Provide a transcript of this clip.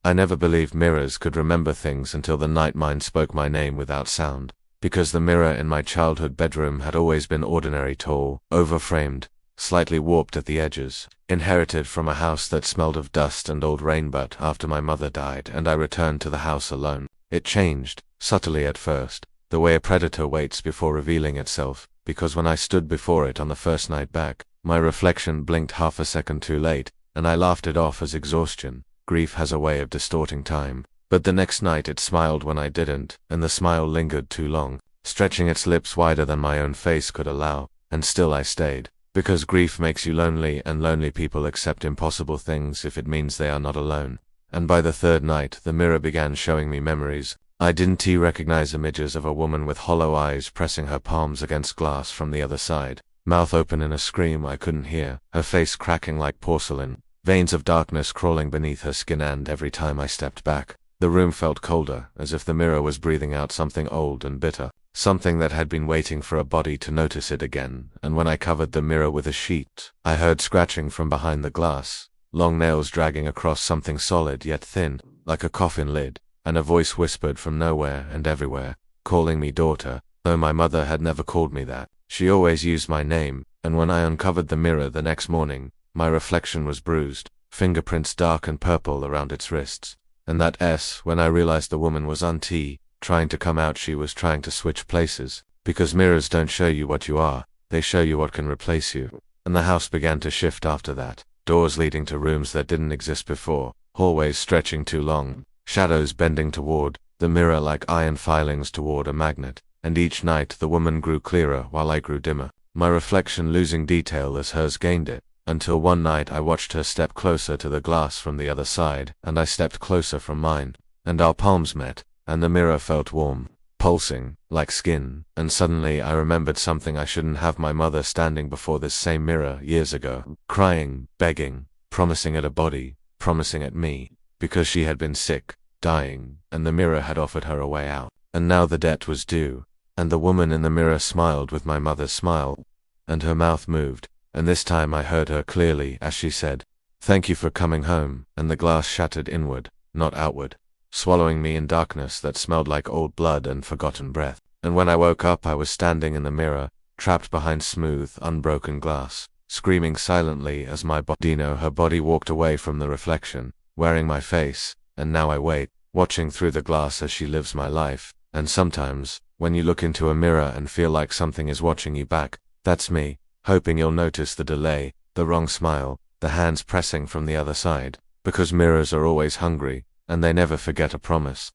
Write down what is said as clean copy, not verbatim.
I never believed mirrors could remember things until the night mine spoke my name without sound. Because the mirror in my childhood bedroom had always been ordinary, tall, over-framed, slightly warped at the edges, inherited from a house that smelled of dust and old rain. But after my mother died and I returned to the house alone, it changed, subtly at first, the way a predator waits before revealing itself, because when I stood before it on the first night back, my reflection blinked half a second too late, and I laughed it off as exhaustion. Grief has a way of distorting time. But the next night it smiled when I didn't, and the smile lingered too long, stretching its lips wider than my own face could allow, and still I stayed. Because grief makes you lonely, and lonely people accept impossible things if it means they are not alone. And by the third night, the mirror began showing me memories. I didn't recognize images of a woman with hollow eyes pressing her palms against glass from the other side, mouth open in a scream I couldn't hear, her face cracking like porcelain, veins of darkness crawling beneath her skin, and every time I stepped back, the room felt colder, as if the mirror was breathing out something old and bitter, something that had been waiting for a body to notice it again. And when I covered the mirror with a sheet, I heard scratching from behind the glass, long nails dragging across something solid yet thin, like a coffin lid, and a voice whispered from nowhere and everywhere, calling me daughter, though my mother had never called me that. She always used my name, and when I uncovered the mirror the next morning, my reflection was bruised, fingerprints dark and purple around its wrists. And that S, when I realized the woman was Auntie, trying to come out. She was trying to switch places, because mirrors don't show you what you are, they show you what can replace you. And the house began to shift after that, doors leading to rooms that didn't exist before, hallways stretching too long, shadows bending toward the mirror like iron filings toward a magnet. And each night the woman grew clearer while I grew dimmer, my reflection losing detail as hers gained it. Until one night I watched her step closer to the glass from the other side, and I stepped closer from mine, and our palms met, and the mirror felt warm, pulsing, like skin, and suddenly I remembered something I shouldn't have. My mother standing before this same mirror years ago, crying, begging, promising at a body, promising at me, because she had been sick, dying, and the mirror had offered her a way out, and now the debt was due. And the woman in the mirror smiled with my mother's smile, and her mouth moved. And this time I heard her clearly as she said, "Thank you for coming home," and the glass shattered inward, not outward, swallowing me in darkness that smelled like old blood and forgotten breath. And when I woke up I was standing in the mirror, trapped behind smooth, unbroken glass, screaming silently as my her body walked away from the reflection, wearing my face, and now I wait, watching through the glass as she lives my life. And sometimes, when you look into a mirror and feel like something is watching you back, that's me, hoping you'll notice the delay, the wrong smile, the hands pressing from the other side, because mirrors are always hungry, and they never forget a promise.